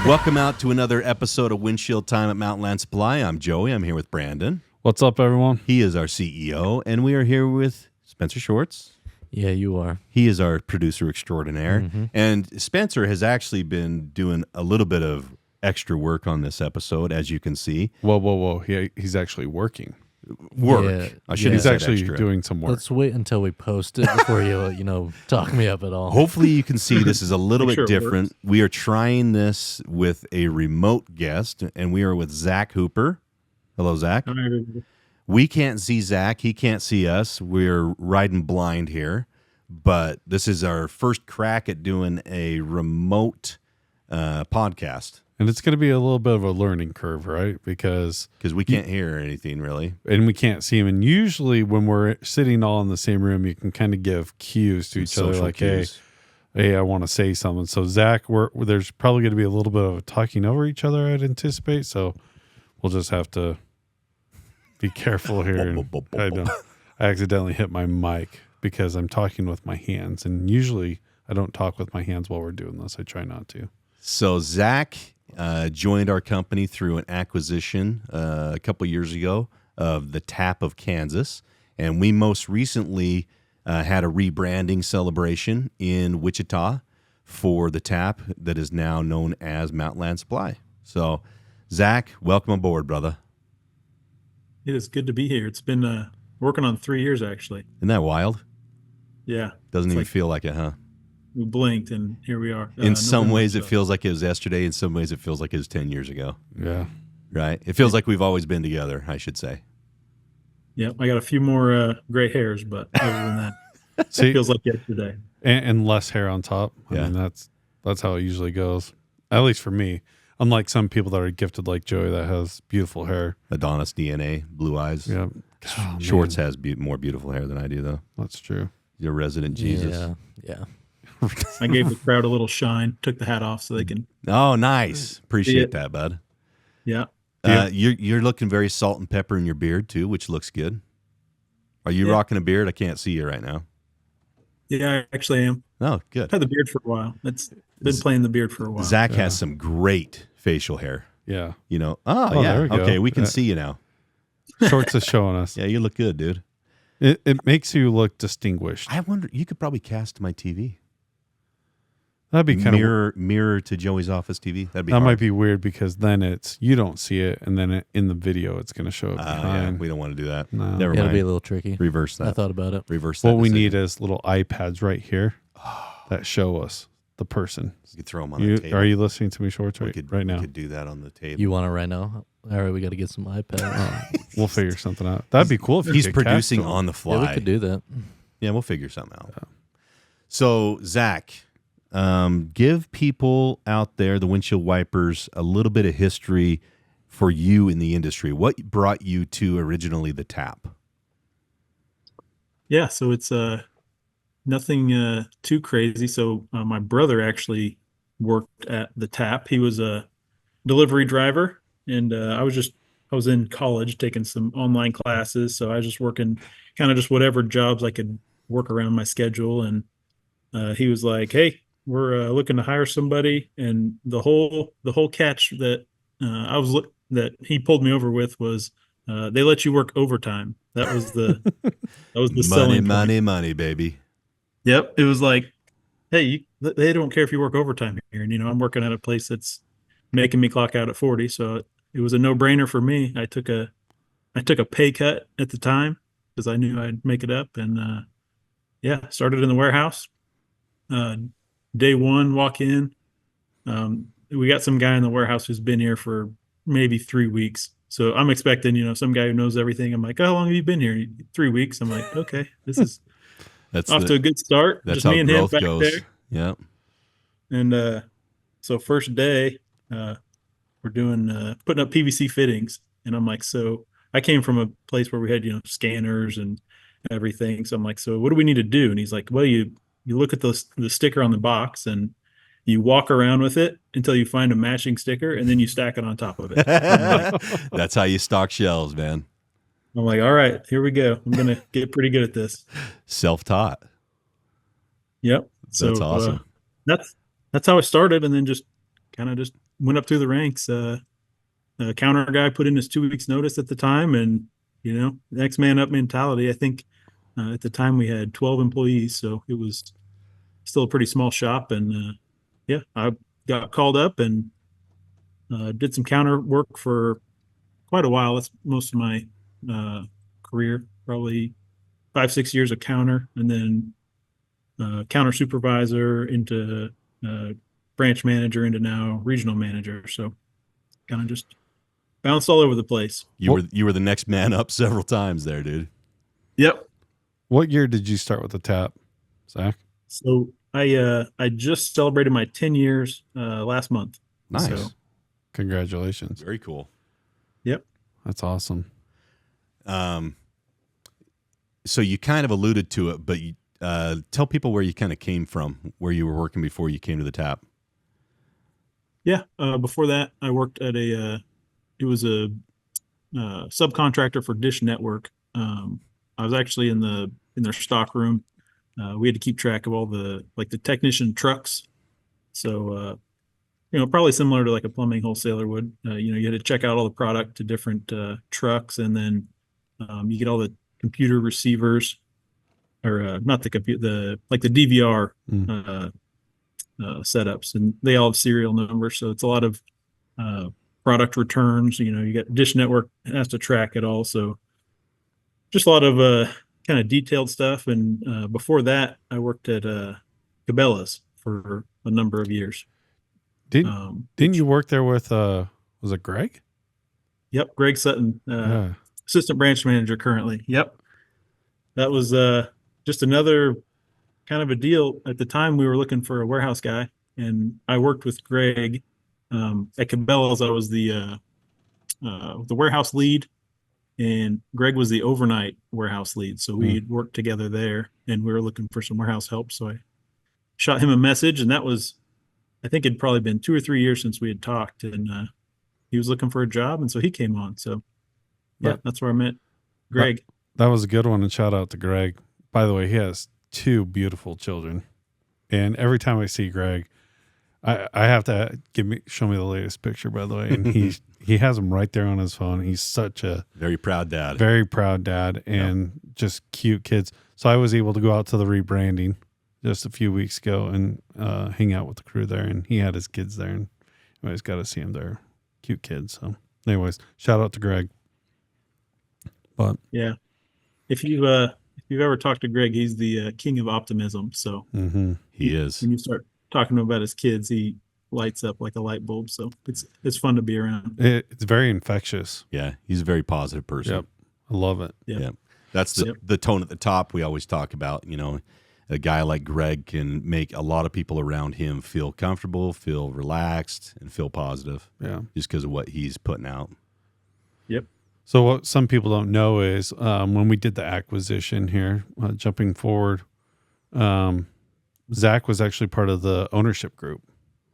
Welcome out to another episode of Windshield Time at Mountainland Supply. I'm Joey. I'm here with Brandon. What's up, everyone? He is our CEO, and we are here with Spencer Schwartz. Yeah, you are. He is our producer extraordinaire. And Spencer has actually been doing a little bit of extra work on this episode, as you can see. Whoa. He's actually working. Yeah. I should He's have actually extra. doing some work. Let's wait until we post it before you, talk me up at all. Hopefully you can see this is a little bit Sure it different. works. We are trying this with a remote guest, and we are with Zach Hooper. Hello, Zach. Hi, everybody. We can't see Zach. He can't see us. We're riding blind here. But this is our first crack at doing a remote podcast. And it's going to be a little bit of a learning curve, right? Because we can't hear anything, really. and we can't see him. And usually when we're sitting all in the same room, you can kind of give cues to each other, Social like, cues. hey, I want to say something. So Zach, there's probably going to be a little bit of talking over each other, I'd anticipate. So we'll just have to be careful here. And I accidentally hit my mic because I'm talking with my hands. And usually I don't talk with my hands while we're doing this. I try not to. So Zach joined our company through an acquisition a couple years ago of the Tap of Kansas. And we most recently had a rebranding celebration in Wichita for the Tap that is now known as Mountainland Supply. So, Zach, welcome aboard, brother. It is good to be here. It's been working on 3 years, actually. Isn't that wild? Yeah. Doesn't It's even like feel like it, huh? we blinked, and here we are. In some November, ways, it so- feels like it was yesterday. In some ways, it feels like it was 10 years ago. Yeah. Right? It feels like we've always been together, I should say. Yeah, I got a few more gray hairs, but other than that, it See, feels like yesterday. and less hair on top. I Yeah. mean, that's how it usually goes. At least for me. Unlike some people that are gifted like Joey that has beautiful hair. Adonis DNA, blue eyes. Yeah. Oh, Schwartz man, has more beautiful hair than I do, though. that's true. You're resident Jesus. Yeah. I gave the crowd a little shine, took the hat off so they can. Oh, nice. Appreciate Yeah. that, bud. Yeah. You're looking very salt and pepper in your beard, too, which looks good. Are you Yeah. rocking a beard? I can't see you right now. Yeah, I actually am. Oh, good. I've had the beard for a while. It's been playing the beard for a while. Zach has some great facial hair. Yeah. You know, Oh, yeah. there we go. Okay, we can Yeah. see you now. Shorts is showing us. Yeah, you look good, dude. It makes you look distinguished. I wonder, you could probably cast my TV. That'd be kind of Mirror to Joey's office TV. That'd be that hard. might be weird because then you don't see it, and then in the video it's going to show up Yeah, behind. we don't want to do that. No. Never It'll mind. be a little tricky. Reverse that. I thought about it. Reverse that. What we decision. need is little iPads right here that show us the person. You could throw them on the table. Are you listening to me, Shorts, We right, could, right now? We could do that on the table. You want it right now? All right, we got to get some iPad. We'll figure something out. That'd be cool if you He's could cast producing them. on the fly. Yeah, we could do that. Yeah, we'll figure something out. So, Zach, give people out there, the windshield wipers, a little bit of history for you in the industry. What brought you to originally the Tap? Yeah, so it's nothing too crazy. So my brother actually worked at the Tap. He was a delivery driver, and I was in college taking some online classes. So I was just working kind of just whatever jobs I could work around my schedule. And he was like, "Hey, we're looking to hire somebody." And the whole catch that that he pulled me over with was they let you work overtime. That was the Money, selling point. money, baby. Yep. It was like, hey, they don't care if you work overtime here. And, I'm working at a place that's making me clock out at 40. So it was a no brainer for me. I took a pay cut at the time because I knew I'd make it up. And, started in the warehouse. Day one, walk in. We got some guy in the warehouse who's been here for maybe 3 weeks. So I'm expecting, some guy who knows everything. I'm like, "Oh, how long have you been here?" 3 weeks. I'm like, okay, this is That's off to a good start. That's Just how me and him growth back goes. there. Yeah. And so first day, we're doing putting up PVC fittings, and I'm like, so I came from a place where we had scanners and everything. So I'm like, so what do we need to do? And he's like, well, you look at the sticker on the box and you walk around with it until you find a matching sticker, and then you stack it on top of it. That's how you stock shelves, man. I'm like, all right, here we go. I'm gonna get pretty good at this. Self-taught. Yep. That's awesome. That's how I started, and then just kind of just went up through the ranks. A counter guy put in his 2 weeks notice at the time, and next man up mentality. I think at the time we had 12 employees, so it was still a pretty small shop. And I got called up and did some counter work for quite a while. That's most of my career, probably 5-6 years of counter, and then counter supervisor into branch manager into now regional manager. So kind of just bounced all over the place. You were the next man up several times there, dude. Yep. What year did you start with the tap, Zach? So I just celebrated my 10 years last month. Nice. So, Congratulations. Very cool. yep. That's awesome. So you kind of alluded to it, but tell people where you kind of came from, where you were working before you came to the tap. Yeah. Before that, I worked at it was a subcontractor for Dish Network. I was actually in their stock room. We had to keep track of all the technician trucks. So, probably similar to like a plumbing wholesaler would. You had to check out all the product to different trucks, and then you get all the computer receivers, or not the computer, the DVR setups, and they all have serial numbers. So it's a lot of product returns. You got Dish Network has to track it all. So just a lot of kind of detailed stuff. And before that, I worked at Cabela's for a number of years. Didn't you work there with was it Greg? Yep, Greg Sutton, assistant branch manager currently. Yep, that was just another kind of a deal. At the time, we were looking for a warehouse guy, and I worked with Greg at Cabela's. I was the warehouse lead, and Greg was the overnight warehouse lead. So we worked together there, and we were looking for some warehouse help. So I shot him a message, and that was, I think it'd probably been 2 or 3 years since we had talked, and he was looking for a job, and so he came on. So that's where I met Greg. That was a good one, and shout out to Greg. By the way, he has 2 beautiful children, and every time I see Greg, I have to show me the latest picture, by the way, and he has them right there on his phone. He's such a very proud dad, and just cute kids. So I was able to go out to the rebranding just a few weeks ago and hang out with the crew there, and he had his kids there, and I always got to see them. They're cute kids. So anyways, shout out to Greg. But yeah, if you've ever talked to Greg, he's the king of optimism. So he is. When you start talking to him about his kids, he lights up like a light bulb. So it's fun to be around. It's very infectious. Yeah, he's a very positive person. Yep, I love it. Yep. That's the tone at the top we always talk about. A guy like Greg can make a lot of people around him feel comfortable, feel relaxed, and feel positive. Yeah, just because of what he's putting out. Yep. So what some people don't know is when we did the acquisition here, jumping forward, Zach was actually part of the ownership group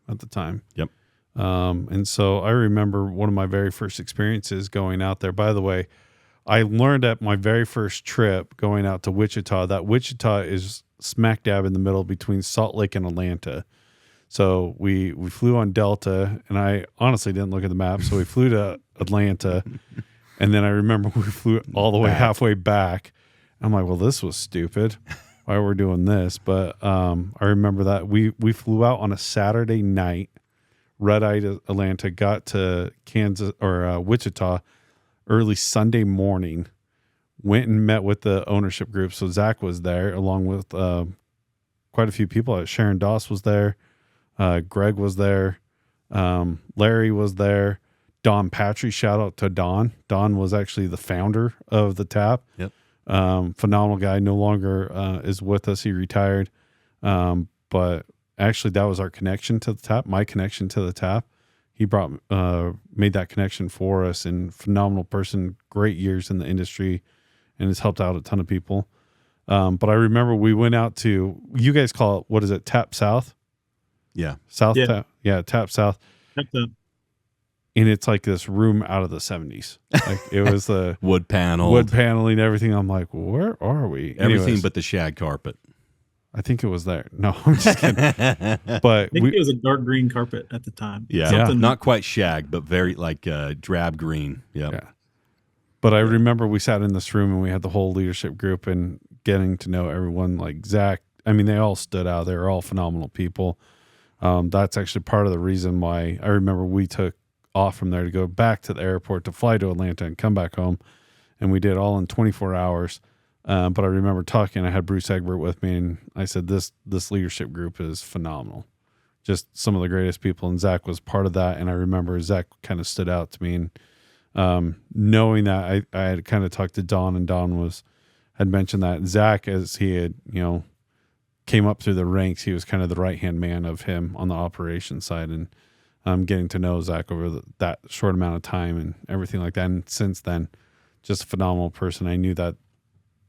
at the time. Yep. And so I remember one of my very first experiences going out there. By the way, I learned at my very first trip going out to Wichita that Wichita is smack dab in the middle between Salt Lake and Atlanta. So we flew on Delta, and I honestly didn't look at the map. So we flew to Atlanta, and then I remember we flew all the way halfway back. I'm like, well, this was stupid. Why we're doing this? But I remember that we flew out on a Saturday night, red-eyed Atlanta, got to Kansas or Wichita early Sunday morning. Went and met with the ownership group. So Zach was there along with quite a few people. Sharon Doss was there. Greg was there. Larry was there. Don Patry, shout out to Don. Don was actually the founder of the tap. Yep. Phenomenal guy. No longer is with us. He retired. But actually that was our connection to the tap, my connection to the tap. He made that connection for us, and phenomenal person, great years in the industry, and has helped out a ton of people. But I remember we went out to, you guys call it, what is it, Tap South? Yeah. South Yeah. Tap. Yeah, Tap South. And it's like this room out of the 70s. Like it was the wood paneling, everything. I'm like, where are we? Everything Anyways, but the shag carpet. I think it was there. No, I'm just kidding. I But think it was a dark green carpet at the time. Yeah, Something- not quite shag, but very like drab green. Yep. Yeah. But I remember we sat in this room and we had the whole leadership group and getting to know everyone. Like Zach, I mean, they all stood out. They were all phenomenal people. That's actually part of the reason why I remember we took off from there to go back to the airport to fly to Atlanta and come back home. And we did all in 24 hours. But I remember talking, I had Bruce Egbert with me, and I said, this leadership group is phenomenal. Just some of the greatest people. And Zach was part of that. And I remember Zach kind of stood out to me. And knowing that, I had kind of talked to Don, and Don had mentioned that Zach, as he had, came up through the ranks, he was kind of the right-hand man of him on the operations side. And getting to know Zach over that short amount of time and everything like that. And since then, just a phenomenal person. I knew that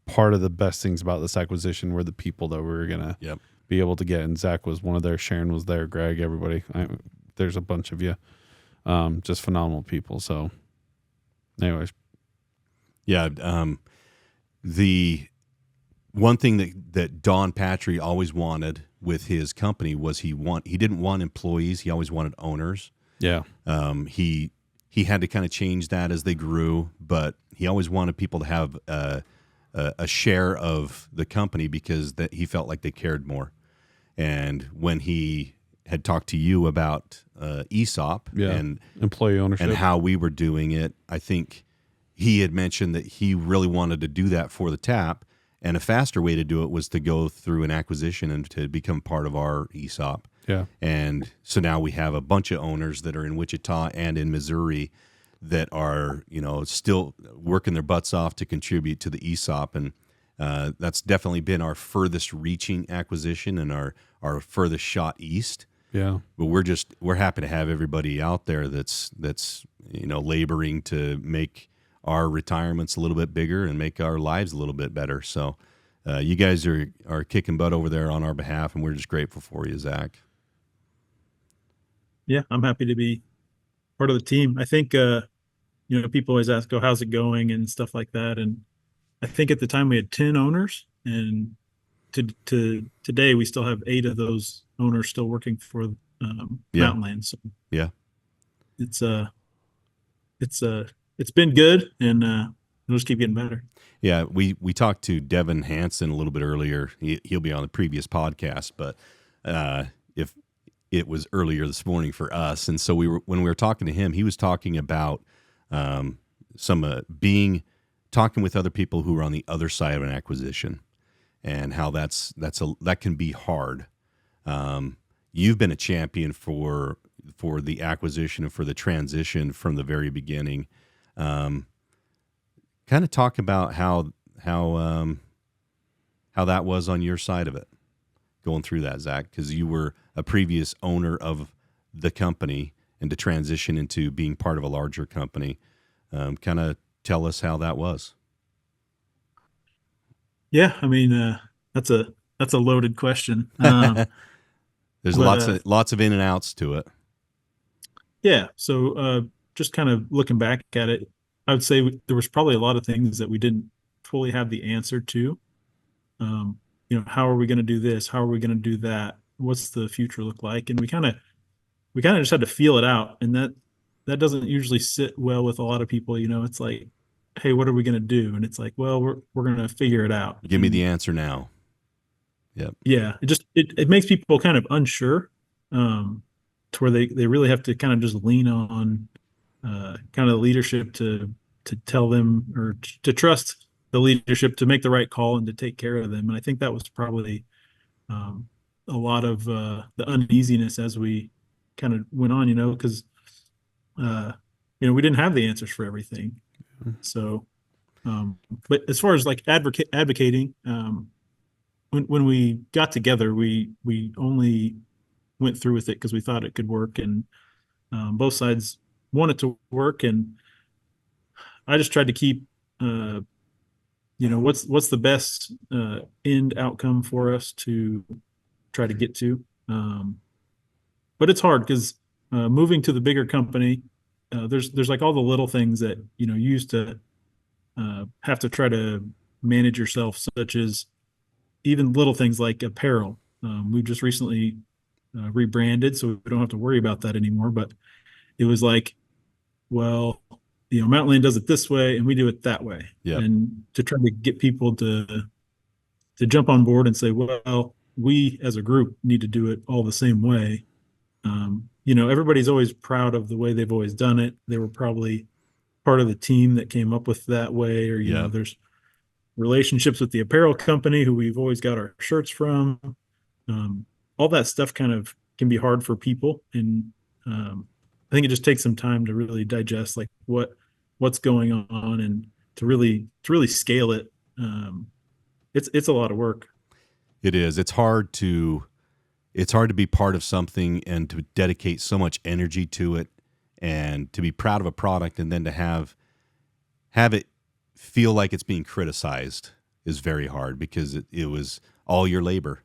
part of the best things about this acquisition were the people that we were going to be able to get. And Zach was one of there. Sharon was there. Greg, everybody. There's a bunch of you. Just phenomenal people. So anyways. Yeah. The one thing that Don Patry always wanted with his company was he didn't want employees. He always wanted owners. Yeah. He had to kind of change that as they grew, but he always wanted people to have a share of the company because that he felt like they cared more. And when he had talked to you about ESOP and employee ownership and how we were doing it, I think he had mentioned that he really wanted to do that for the TAP, and a faster way to do it was to go through an acquisition and to become part of our ESOP. Yeah. And so now we have a bunch of owners that are in Wichita and in Missouri that are, still working their butts off to contribute to the ESOP. And that's definitely been our furthest reaching acquisition and our furthest shot east. Yeah. But we're happy to have everybody out there that's laboring to make our retirements a little bit bigger and make our lives a little bit better. So you guys are kicking butt over there on our behalf, and we're just grateful for you, Zach. Yeah, I'm happy to be part of the team. I think, people always ask, "Oh, how's it going?" and stuff like that. And I think at the time we had 10 owners, and to today we still have 8 of those owners still working for Mountainland. So yeah, it's been good, and it'll just keep getting better. Yeah, we talked to Devin Hansen a little bit earlier. He'll be on the previous podcast, but if it was earlier this morning for us, and so when we were talking to him, he was talking about talking with other people who are on the other side of an acquisition, and how that can be hard. You've been a champion for the acquisition and for the transition from the very beginning. Kind of talk about how that was on your side of it, going through that, Zach, because you were a previous owner of the company and to transition into being part of a larger company. Kind of tell us how that was. Yeah, I mean, that's a loaded question. There's lots of in and outs to it. Yeah. So just kind of looking back at it, I would say there was probably a lot of things that we didn't fully have the answer to. How are we going to do this? How are we going to do that? What's the future look like? And we kind of just had to feel it out. And that doesn't usually sit well with a lot of people. It's like, hey, what are we going to do? And it's like, well, we're going to figure it out. Give me the answer now. Yep. Yeah. It makes people kind of unsure, to where they really have to kind of just lean on kind of the leadership to tell them, or to trust the leadership to make the right call and to take care of them. And I think that was probably a lot of the uneasiness as we kind of went on, because we didn't have the answers for everything. So, but as far as like advocating, when we got together, we only went through with it because we thought it could work, and both sides wanted to work. And I just tried to keep, what's the best end outcome for us to try to get to. But it's hard because moving to the bigger company, there's like all the little things that you used to have to try to manage yourself, such as even little things like apparel. We've just recently rebranded, so we don't have to worry about that anymore. But it was like, well, Mountainland does it this way, and we do it that way, Yep. and to try to get people to jump on board and say, well, we as a group need to do it all the same way. Everybody's always proud of the way they've always done it. They were probably part of the team that came up with that way, or there's relationships with the apparel company who we've always got our shirts from. All that stuff kind of can be hard for people, and I think it just takes some time to really digest like what's going on, and to really scale it. It's a lot of work. It is. It's hard to be part of something and to dedicate so much energy to it, and to be proud of a product, and then to have it feel like it's being criticized is very hard, because it was all your labor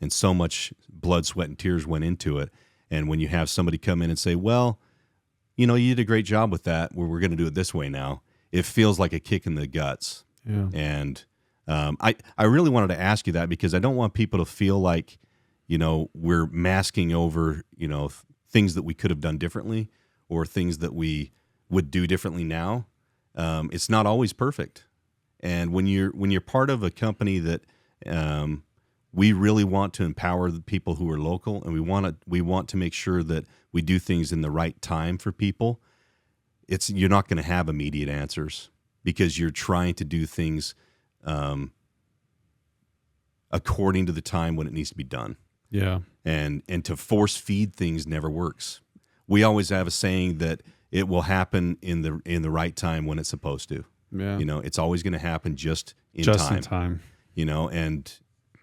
and so much blood, sweat, and tears went into it. And when you have somebody come in and say, well, you did a great job with that, we're going to do it this way now, it feels like a kick in the guts. Yeah. And I really wanted to ask you that, because I don't want people to feel like, we're masking over, things that we could have done differently, or things that we would do differently now. It's not always perfect. And when you're part of a company that we really want to empower the people who are local, and we want to make sure that we do things in the right time for people, you're not going to have immediate answers, because you're trying to do things according to the time when it needs to be done. Yeah. And to force feed things never works. We always have a saying that it will happen in the right time when it's supposed to. Yeah. It's always going to happen just in time.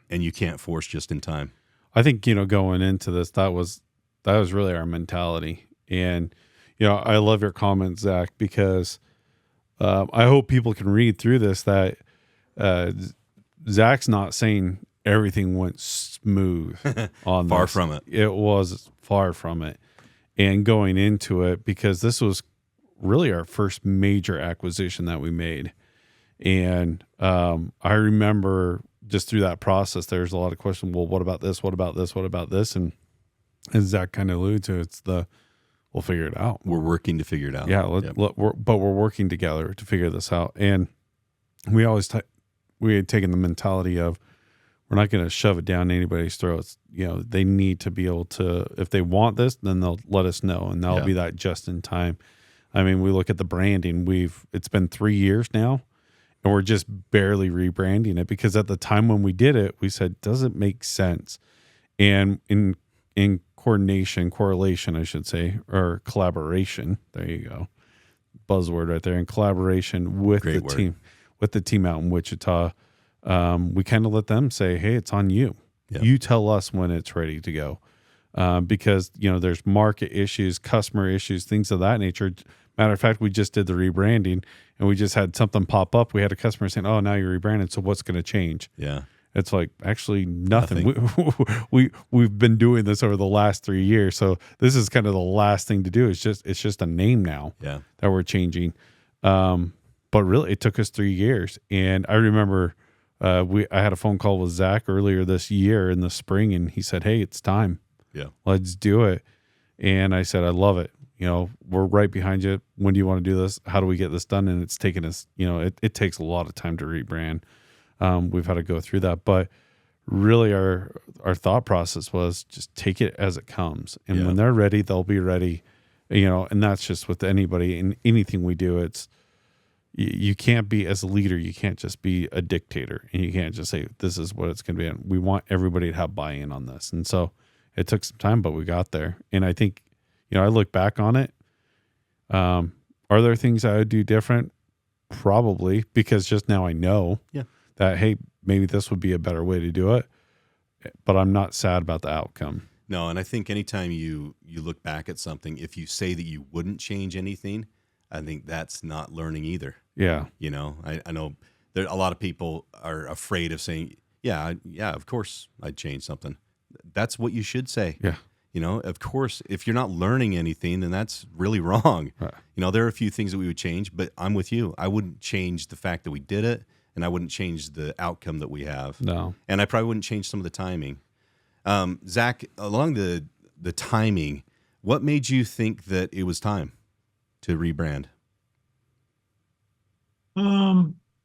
And you can't force just in time. I think, going into this, that was really our mentality. And, I love your comments, Zach, because I hope people can read through this, that Zach's not saying everything went smooth on Far this. from it. It was far from it. And going into it, because this was really our first major acquisition that we made. And I remember just through that process, there's a lot of questions. Well, what about this? What about this? What about this? And as Zach kind of alluded to, we'll figure it out. We're working to figure it out. Yeah, but we're working together to figure this out. And we always we had taken the mentality of, we're not going to shove it down anybody's throats. They need to be able to, if they want this, then they'll let us know, and that'll be that just in time. I mean, we look at the branding. It's been 3 years now, and we're just barely rebranding it, because at the time when we did it, we said, does it make sense? And in correlation, I should say, or collaboration. There you go. Buzzword right there. In collaboration with the team out in Wichita, we kind of let them say, hey, it's on you. Yep. You tell us when it's ready to go. Because, there's market issues, customer issues, things of that nature. Matter of fact, we just did the rebranding, and we just had something pop up. We had a customer saying, oh, now you're rebranded, so what's going to change? Yeah. It's like, actually nothing. We've been doing this over the last 3 years. So this is kind of the last thing to do. It's just a name now that we're changing. But really, it took us 3 years. And I remember I had a phone call with Zach earlier this year in the spring, and he said, hey, it's time. Yeah. Let's do it. And I said, I love it. We're right behind you. When do you want to do this? How do we get this done? And it's taken us, it takes a lot of time to rebrand. We've had to go through that, but really our thought process was just take it as it comes. And when they're ready, they'll be ready, and that's just with anybody in anything we do. It's, you can't be, as a leader, you can't just be a dictator, and you can't just say, this is what it's going to be. And we want everybody to have buy-in on this. And so it took some time, but we got there. And I think, I look back on it. Are there things I would do different? Probably, because just now I know that, hey, maybe this would be a better way to do it, but I'm not sad about the outcome. No, and I think anytime you look back at something, if you say that you wouldn't change anything, I think that's not learning either. Yeah. I know there a lot of people are afraid of saying, yeah, of course I'd change something. That's what you should say. Yeah. Of course, if you're not learning anything, then that's really wrong. Right. There are a few things that we would change, but I'm with you. I wouldn't change the fact that we did it, and I wouldn't change the outcome that we have. No. And I probably wouldn't change some of the timing. Zach, along the timing, what made you think that it was time to rebrand?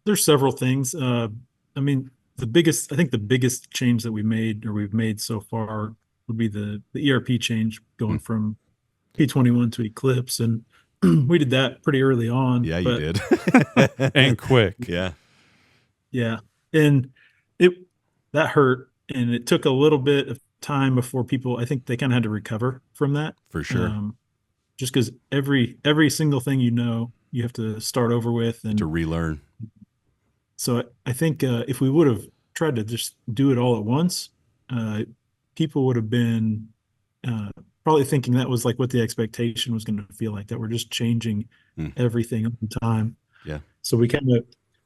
There's several things. I mean, I think the biggest change that we've made so far would be the ERP change going from P21 to Eclipse. And we did that pretty early on. Yeah, you did. And quick. Yeah. Yeah. And that hurt. And it took a little bit of time before I think they kind of had to recover from that. For sure. Just because every single thing you have to start over with and to relearn. So I think if we would have tried to just do it all at once, people would have been probably thinking that was like what the expectation was going to feel like, that we're just changing everything all the time. Yeah. So we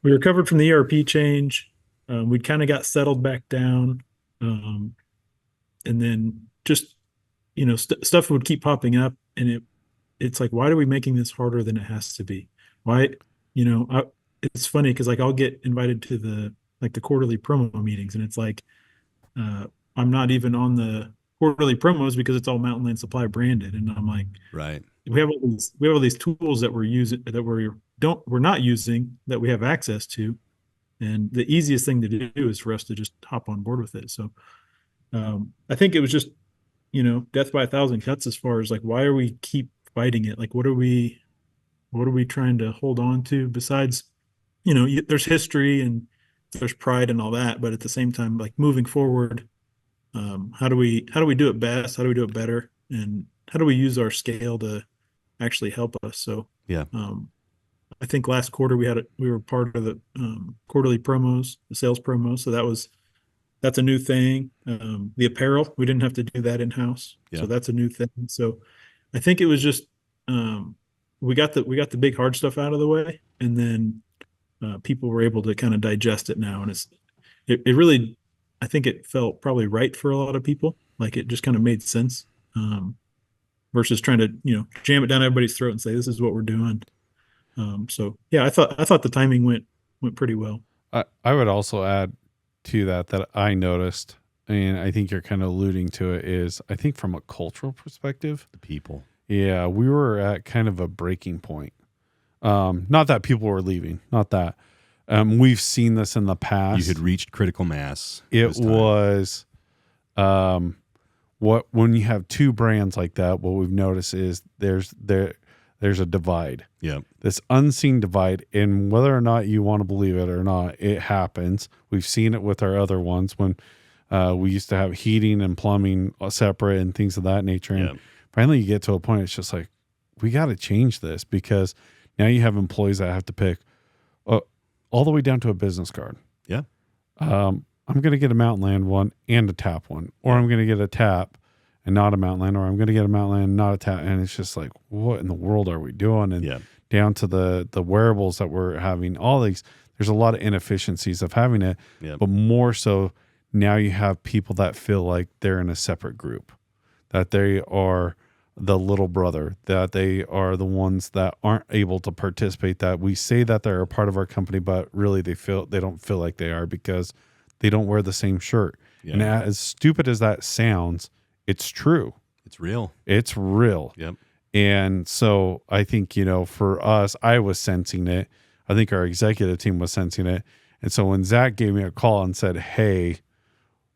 recovered from the ERP change. We kind of got settled back down. And then just, stuff would keep popping up, and it's like, why are we making this harder than it has to be? Why, it's funny because like I'll get invited to the quarterly promo meetings, and it's like I'm not even on the quarterly promos because it's all Mountainland Supply branded, and I'm like, right, we have all these tools that we're not using, that we have access to, and the easiest thing to do is for us to just hop on board with it. So I think it was just death by a thousand cuts, as far as like, why are we keep fighting it? Like, what are we trying to hold on to besides, there's history and there's pride and all that, but at the same time, like, moving forward, how do we do it best? How do we do it better? And how do we use our scale to actually help us? So, yeah. I think last quarter we were part of the quarterly promos, the sales promos. So that's a new thing. The apparel, we didn't have to do that in-house. Yeah. So that's a new thing. So I think it was just, we got the big hard stuff out of the way, and then people were able to kind of digest it now. And it really, I think it felt probably right for a lot of people. Like, it just kind of made sense, versus trying to, jam it down everybody's throat and say, this is what we're doing. So yeah, I thought the timing went pretty well. I would also add to that I noticed, and I think you're kind of alluding to it, is I think from a cultural perspective, the people. Yeah, we were at kind of a breaking point. Not that people were leaving, not that. We've seen this in the past. You had reached critical mass. It was when you have two brands like that, what we've noticed is there's a divide. Yeah. This unseen divide, and whether or not you want to believe it or not, it happens. We've seen it with our other ones when we used to have heating and plumbing separate and things of that nature. And finally you get to a point, it's just like, we got to change this, because now you have employees that have to pick all the way down to a business card. Yeah. I'm going to get a Mountainland one and a tap one, or I'm going to get a tap and not a Mountainland, or I'm going to get a Mountainland and not a tap. And it's just like, what in the world are we doing? And down to the wearables that we're having, all these, there's a lot of inefficiencies of having it, but more so now you have people that feel like they're in a separate group, that they are the little brother, that they are the ones that aren't able to participate, that we say that they're a part of our company, but really they don't feel like they are, because they don't wear the same shirt. Yeah. And as stupid as that sounds, it's true. It's real. It's real. Yep. And so I think, for us, I was sensing it. I think our executive team was sensing it. And so when Zach gave me a call and said, hey,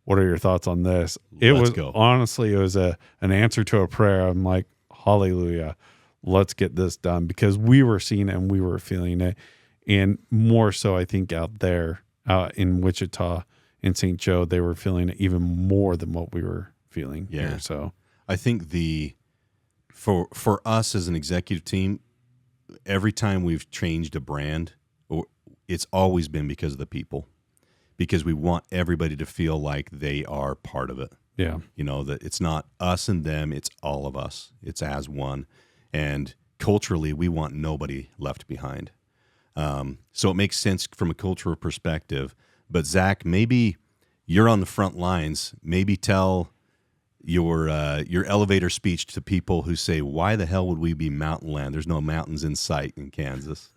what are your thoughts on this? Honestly, it was an answer to a prayer. I'm like, hallelujah, let's get this done, because we were seeing it and we were feeling it. And more so, I think out in Wichita, in St. Joe, they were feeling it even more than what we were feeling here. So I think for us as an executive team, every time we've changed a brand, it's always been because of the people, because we want everybody to feel like they are part of it. Yeah. That it's not us and them, it's all of us. It's as one. And culturally, we want nobody left behind. So it makes sense from a cultural perspective. But Zach, maybe you're on the front lines. Maybe tell your elevator speech to people who say, why the hell would we be Mountainland? There's no mountains in sight in Kansas.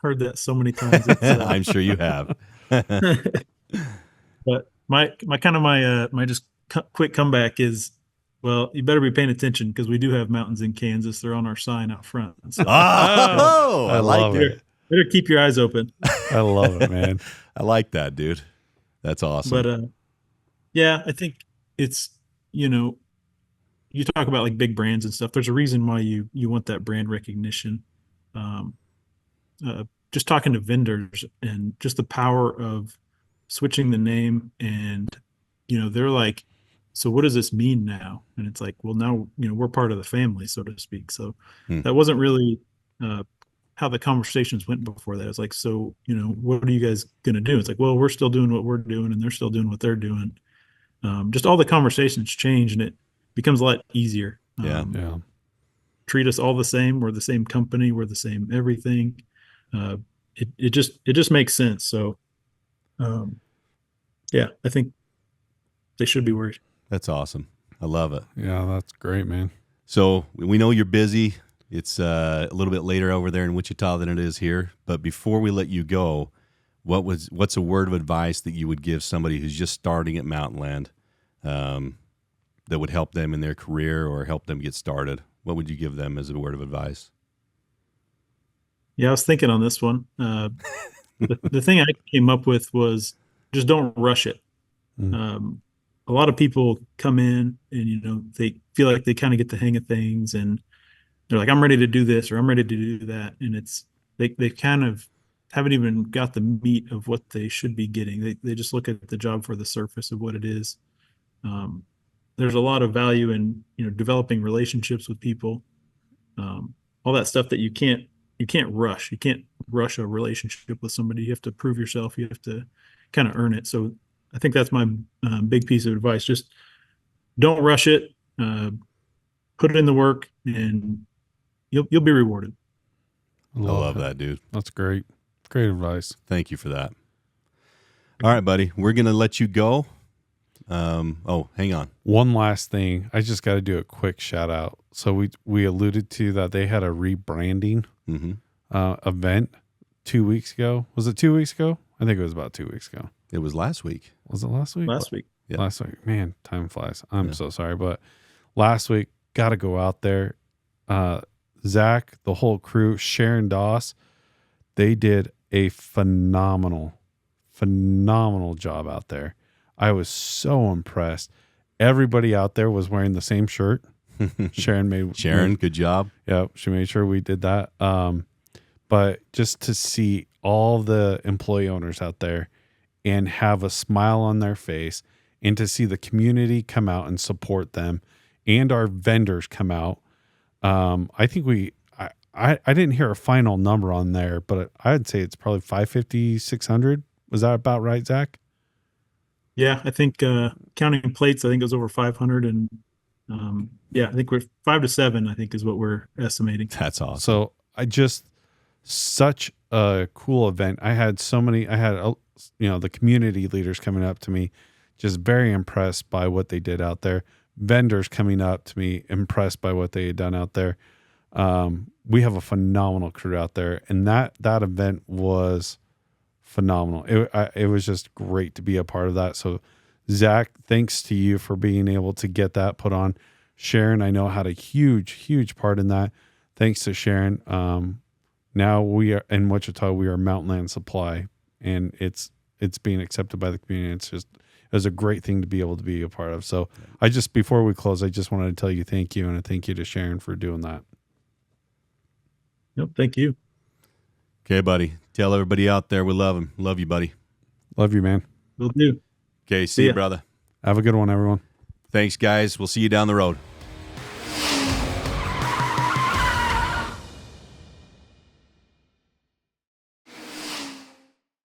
heard that so many times. I'm sure you have. But my just quick comeback is, well, you better be paying attention because we do have mountains in Kansas. They're on our sign out front. So I like love it. better keep your eyes open. I love it, man. I like that, dude. That's awesome. But yeah, I think it's, you talk about like big brands and stuff. There's a reason why you want that brand recognition. Just talking to vendors and just the power of switching the name, and they're like, so what does this mean now? And it's like, well, now we're part of the family, so to speak. So that wasn't really how the conversations went before that. It's like, so what are you guys gonna do? It's like, well, we're still doing what we're doing and they're still doing what they're doing. Just all the conversations change and it becomes a lot easier. Yeah. Treat us all the same. We're the same company. We're the same everything. It just makes sense. So yeah, I think they should be worried. That's awesome. I love it. Yeah, that's great, man. So we know you're busy. It's a little bit later over there in Wichita than it is here. But before we let you go, what's a word of advice that you would give somebody who's just starting at Mountainland that would help them in their career or help them get started? What would you give them as a word of advice? Yeah, I was thinking on this one. The thing I came up with was just don't rush it. A lot of people come in and, they feel like they kind of get the hang of things and they're like, I'm ready to do this or I'm ready to do that. And they kind of haven't even got the meat of what they should be getting. They just look at the job for the surface of what it is. There's a lot of value in, developing relationships with people, all that stuff that you can't rush. You can't rush a relationship with somebody. You have to prove yourself. You have to kind of earn it. So I think that's my big piece of advice. Just don't rush it. Put it in the work and you'll be rewarded. I love that, dude. That's great. Great advice. Thank you for that. All right, buddy. We're going to let you go. Hang on. One last thing. I just got to do a quick shout out. So we alluded to that they had a rebranding event 2 weeks ago. Was it 2 weeks ago? I think it was about 2 weeks ago. It was last week. Was it last week? Last week. Yeah. Last week. Man, time flies. I'm so sorry. But last week, got to go out there. Zach, the whole crew, Sharon Doss, they did a phenomenal job out there. I was so impressed. Everybody out there was wearing the same shirt. Sharon, good job. Yeah, she made sure we did that. But just to see all the employee owners out there and have a smile on their face and to see the community come out and support them and our vendors come out. I think I didn't hear a final number on there, but I'd say it's probably 550, 600. Was that about right, Zach? Yeah, I think counting plates, I think it was over 500. And I think we're 5 to 7, I think is what we're estimating. That's awesome. So such a cool event. I had the community leaders coming up to me, just very impressed by what they did out there. Vendors coming up to me, impressed by what they had done out there. We have a phenomenal crew out there, and that event was phenomenal. It was just great to be a part of that. So, Zach, thanks to you for being able to get that put on. Sharon, I know, had a huge part in that. Thanks to Sharon. Now we are in Wichita. We are Mountainland Supply, and it's being accepted by the community. It was a great thing to be able to be a part of. So before we close, I just wanted to tell you thank you, and a thank you to Sharon for doing that. Yep, thank you. Okay, buddy. Tell everybody out there we love them. Love you, buddy. Love you, man. Will do. Okay, see you, brother. Have a good one, everyone. Thanks, guys. We'll see you down the road.